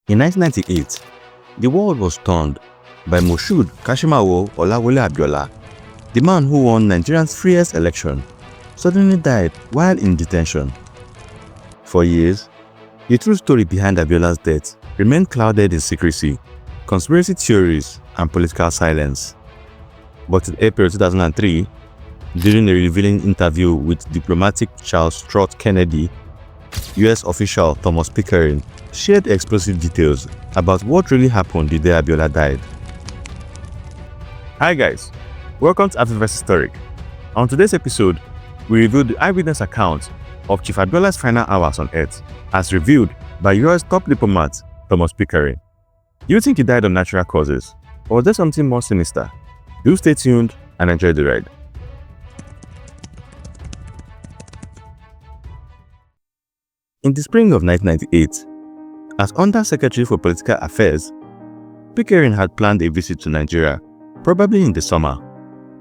In 1998, the world was stunned by Moshood Abiola, the man who won Nigeria's freest election, suddenly died while in detention. For years, the true story behind Abiola's death remained clouded in secrecy, conspiracy theories, and political silence. But in April 2003, during a revealing interview with diplomatic Charles Strout Kennedy, US official Thomas Pickering shared explosive details about what really happened the day Abiola died. Hi guys, welcome to Artifact Historic. On today's episode, we review the eyewitness account of Chief Abiola's final hours on Earth, as revealed by US top diplomat Thomas Pickering. Do you think he died of natural causes, or was there something more sinister? Do stay tuned and enjoy the ride. In the spring of 1998, as Under Secretary for Political Affairs, Pickering had planned a visit to Nigeria, probably in the summer.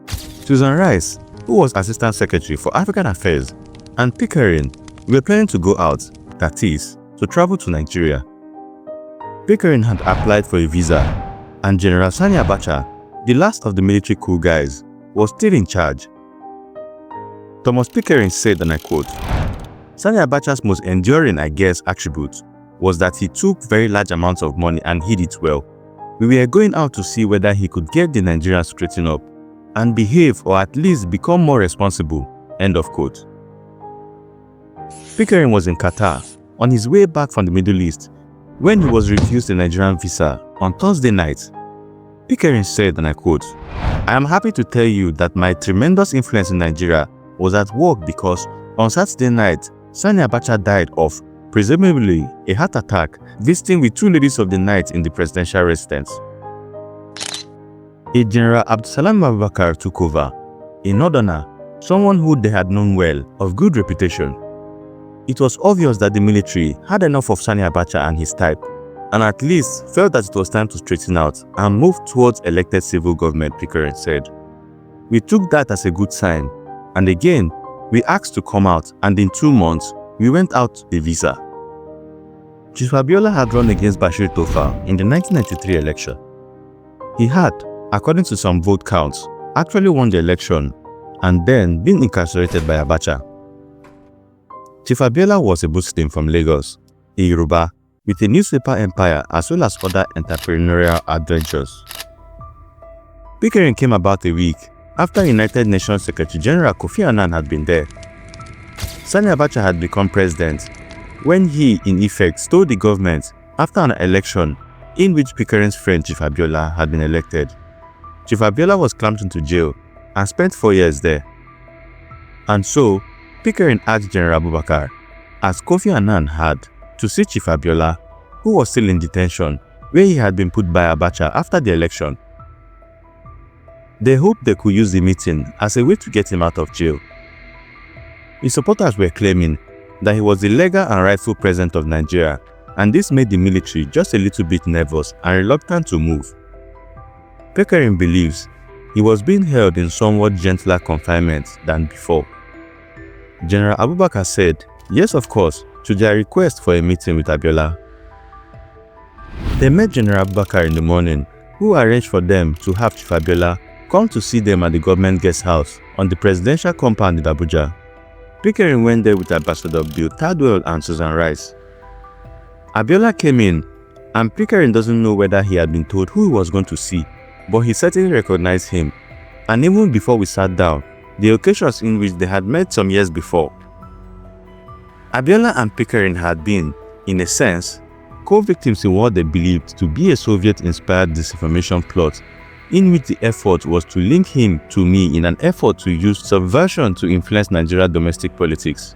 Susan Rice, who was Assistant Secretary for African Affairs, and Pickering were planning to go out, that is, to travel to Nigeria. Pickering had applied for a visa, and General Sani Abacha, the last of the military coup guys, was still in charge. Thomas Pickering said, and I quote, "Sani Abacha's most enduring, attribute was that he took very large amounts of money and hid it well. We were going out to see whether he could get the Nigerians straightened up and behave, or at least become more responsible." End of quote. Pickering was in Qatar on his way back from the Middle East when he was refused a Nigerian visa on Thursday night. Pickering said, and I quote, "I am happy to tell you that my tremendous influence in Nigeria was at work because on Saturday night, Sani Abacha died of, presumably, a heart attack visiting with two ladies of the night in the presidential residence." A General Abdulsalam Abubakar took over, a northerner, someone who they had known well, of good reputation. It was obvious that the military had enough of Sani Abacha and his type, and at least felt that it was time to straighten out and move towards elected civil government, Pickering said. "We took that as a good sign, and again, we asked to come out, and in 2 months, we went out a visa." Chief Abiola had run against Bashir Tofa in the 1993 election. He had, according to some vote counts, actually won the election and then been incarcerated by Abacha. Chief Abiola was a Muslim from Lagos, a Yoruba, with a newspaper empire as well as other entrepreneurial adventures. Pickering came about a week after United Nations Secretary General Kofi Annan had been there. Sani Abacha had become president when he, in effect, stole the government after an election in which Pickering's friend Chief Abiola had been elected. Chief Abiola was clamped into jail and spent 4 years there. And so, Pickering asked General Abubakar, as Kofi Annan had, to see Chief Abiola, who was still in detention, where he had been put by Abacha after the election. They hoped they could use the meeting as a way to get him out of jail. His supporters were claiming that he was the legal and rightful president of Nigeria, and this made the military just a little bit nervous and reluctant to move. Pickering believes he was being held in somewhat gentler confinement than before. General Abubakar said yes, of course, to their request for a meeting with Abiola. They met General Abubakar in the morning, who arranged for them to have Chief Abiola come to see them at the government guest house on the presidential compound in Abuja. Pickering went there with Ambassador Bill Tadwell and Susan Rice. Abiola came in, and Pickering doesn't know whether he had been told who he was going to see, but he certainly recognized him, and even before we sat down, the occasions in which they had met some years before. Abiola and Pickering had been, in a sense, co-victims in what they believed to be a Soviet-inspired disinformation plot, in which the effort was to link him to me in an effort to use subversion to influence Nigeria's domestic politics.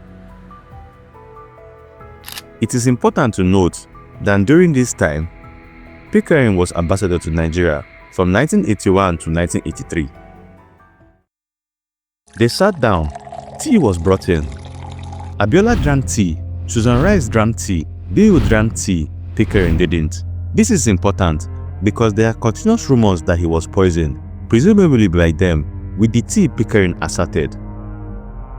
It is important to note that during this time, Pickering was ambassador to Nigeria from 1981 to 1983. They sat down, tea was brought in. Abiola drank tea, Susan Rice drank tea, Bill drank tea, Pickering didn't. This is important because there are continuous rumors that he was poisoned, presumably by them, with the tea Pickering asserted.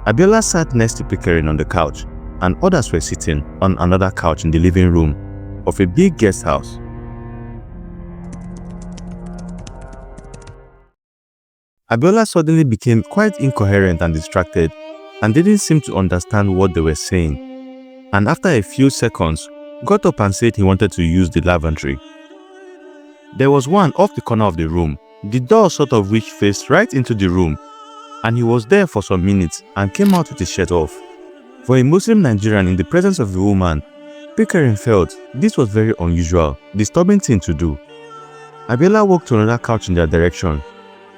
Abiola sat next to Pickering on the couch, and others were sitting on another couch in the living room, of a big guest house. Abiola suddenly became quite incoherent and distracted and didn't seem to understand what they were saying, and after a few seconds, got up and said he wanted to use the lavatory. There was one off the corner of the room, the door sort of which faced right into the room, and he was there for some minutes and came out with his shirt off. For a Muslim Nigerian in the presence of a woman, Pickering felt this was very unusual, disturbing thing to do. Abiola walked to another couch in their direction,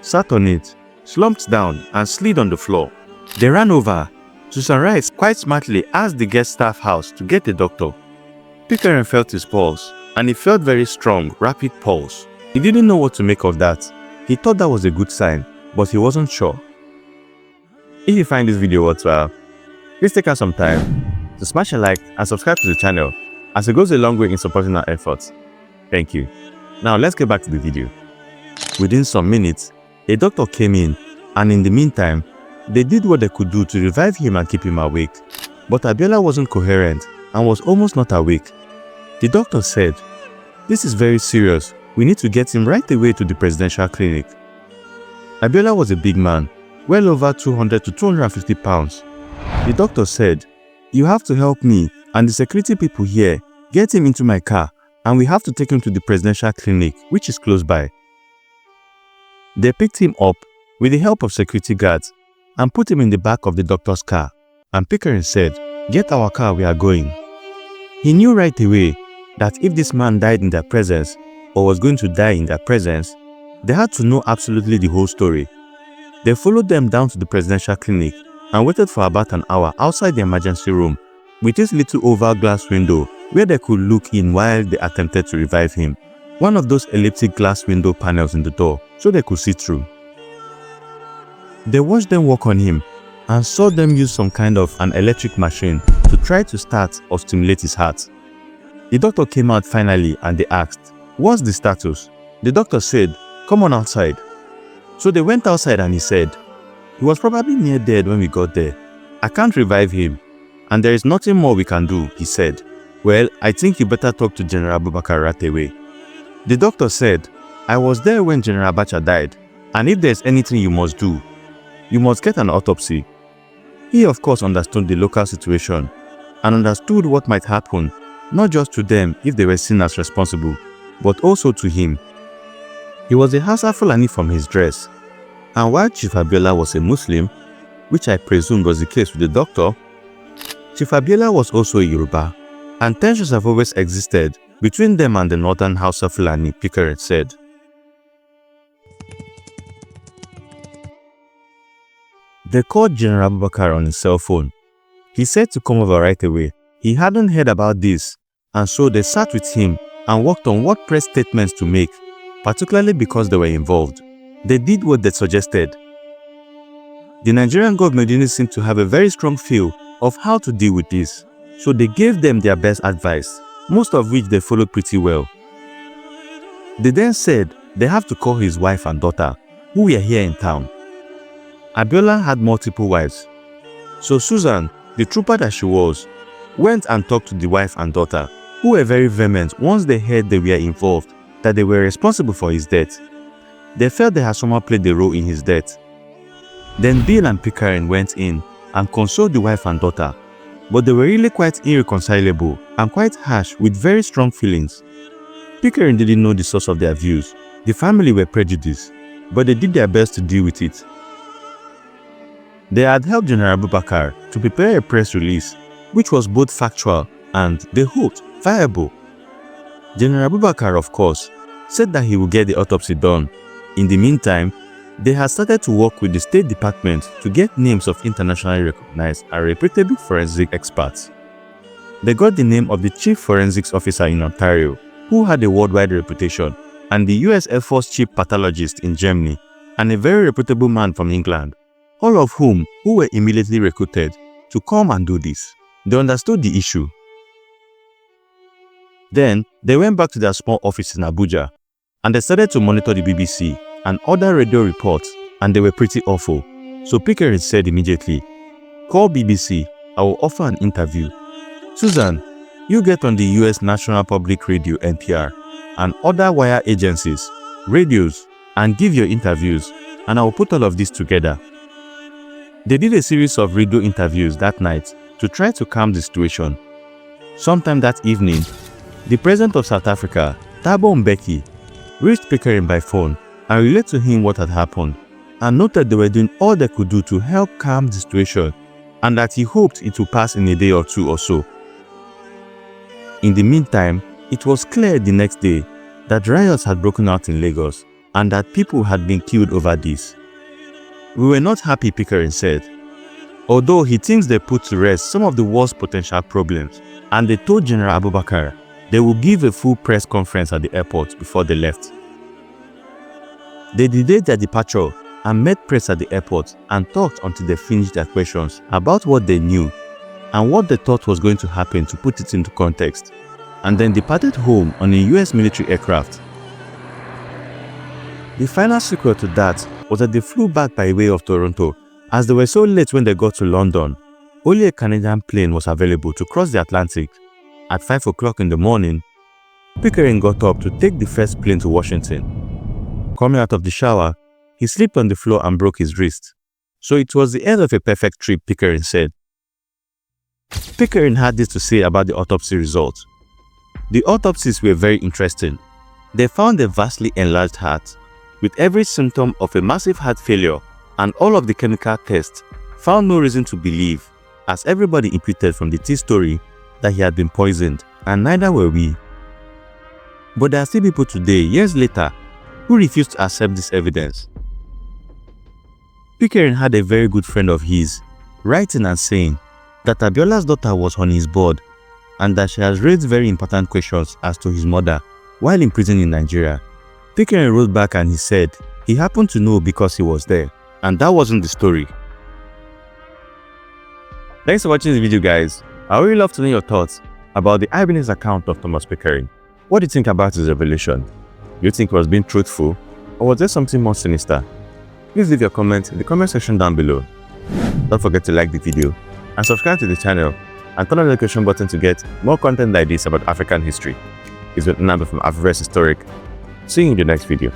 sat on it, slumped down and slid on the floor. They ran over. Susan Rice quite smartly asked the guest staff house to get a doctor. Pickering felt his pulse, and he felt very strong, rapid pulse. He didn't know what to make of that. He thought that was a good sign, but he wasn't sure. If you find this video worthwhile, please take out some time to smash a like and subscribe to the channel, as it goes a long way in supporting our efforts. Thank you. Now let's get back to the video. Within some minutes, a doctor came in, and in the meantime, they did what they could do to revive him and keep him awake. But Abiola wasn't coherent and was almost not awake. The doctor said, "This is very serious. We need to get him right away to the presidential clinic." Abiola was a big man, well over 200 to 250 pounds. The doctor said, "You have to help me and the security people here get him into my car, and we have to take him to the presidential clinic, which is close by." They picked him up with the help of security guards and put him in the back of the doctor's car, and Pickering said, "Get our car, we are going." He knew right away that if this man died in their presence or was going to die in their presence, they had to know absolutely the whole story. They followed them down to the presidential clinic and waited for about an hour outside the emergency room with this little oval glass window where they could look in while they attempted to revive him. One of those elliptic glass window panels in the door so they could see through. They watched them work on him and saw them use some kind of an electric machine to try to start or stimulate his heart. The doctor came out finally and they asked, "What's the status?" The doctor said, "Come on outside." So they went outside and he said, "He was probably near dead when we got there. I can't revive him, and there is nothing more we can do," he said. "Well, I think you better talk to General Abubakar right away." The doctor said, "I was there when General Abacha died, and if there's anything you must do, you must get an autopsy." He of course understood the local situation and understood what might happen, not just to them if they were seen as responsible, but also to him. He was a Hausa Fulani from his dress, and while Chief Abiola was a Muslim, which I presumed was the case with the doctor, Chief Abiola was also a Yoruba, and tensions have always existed between them and the northern Hausa Fulani, Pickering said. They called General Abubakar on his cell phone. He said to come over right away. He hadn't heard about this, and so they sat with him and worked on what press statements to make, particularly because they were involved. They did what they suggested. The Nigerian government didn't seem to have a very strong feel of how to deal with this, so they gave them their best advice, most of which they followed pretty well. They then said they have to call his wife and daughter, who were here in town. Abiola had multiple wives, so Susan, the trooper that she was, went and talked to the wife and daughter, who were very vehement once they heard they were involved, that they were responsible for his death. They felt they had somehow played a role in his death. Then Bill and Pickering went in and consoled the wife and daughter, but they were really quite irreconcilable and quite harsh with very strong feelings. Pickering didn't know the source of their views. The family were prejudiced, but they did their best to deal with it. They had helped General Abubakar to prepare a press release, which was both factual and, they hoped, viable. General Abubakar, of course, said that he would get the autopsy done. In the meantime, they had started to work with the State Department to get names of internationally recognized and reputable forensic experts. They got the name of the Chief Forensics Officer in Ontario, who had a worldwide reputation, and the US Air Force Chief Pathologist in Germany, and a very reputable man from England, all of whom were immediately recruited to come and do this. They understood the issue. Then, they went back to their small office in Abuja, and they started to monitor the BBC and other radio reports, and they were pretty awful. So Pickering said immediately, "Call BBC, I will offer an interview." "Susan, You get on the US National Public Radio (NPR) and other wire agencies, radios, and give your interviews, and I will put all of this together. They did a series of radio interviews that night to try to calm the situation. Sometime that evening, the president of South Africa, Thabo Mbeki, reached Pickering by phone and relayed to him what had happened, and noted they were doing all they could do to help calm the situation, and that he hoped it would pass in a day or two or so. In the meantime, it was clear the next day that riots had broken out in Lagos and that people had been killed over this. "We were not happy," Pickering said, although he thinks they put to rest some of the worst potential problems, and they told General Abubakar they would give a full press conference at the airport before they left. They delayed their departure and met press at the airport and talked until they finished their questions about what they knew and what they thought was going to happen to put it into context, and then departed home on a US military aircraft. The final sequel to that was that they flew back by way of Toronto, as they were so late when they got to London. Only a Canadian plane was available to cross the Atlantic. At 5 o'clock in the morning, Pickering got up to take the first plane to Washington. Coming out of the shower, he slipped on the floor and broke his wrist. So it was the end of a perfect trip, Pickering said. Pickering had this to say about the autopsy results. The autopsies were very interesting. They found a vastly enlarged heart, with every symptom of a massive heart failure, and all of the chemical tests found no reason to believe, as everybody imputed from the T story, that he had been poisoned, and neither were we. But there are still people today, years later, who refuse to accept this evidence. Pickering had a very good friend of his, writing and saying that Abiola's daughter was on his board and that she has raised very important questions as to his mother while in prison in Nigeria. Pickering wrote back and he said he happened to know because he was there, and that wasn't the story. Thanks for watching the video, guys. I would really love to know your thoughts about the eyewitness account of Thomas Pickering. What do you think about his revelation? Do you think he was being truthful, or was there something more sinister? Please leave your comment in the comment section down below. Don't forget to like the video and subscribe to the channel and turn on the notification button to get more content like this about African history. It's been Nnabe from Afriverse Historic. See you in the next video.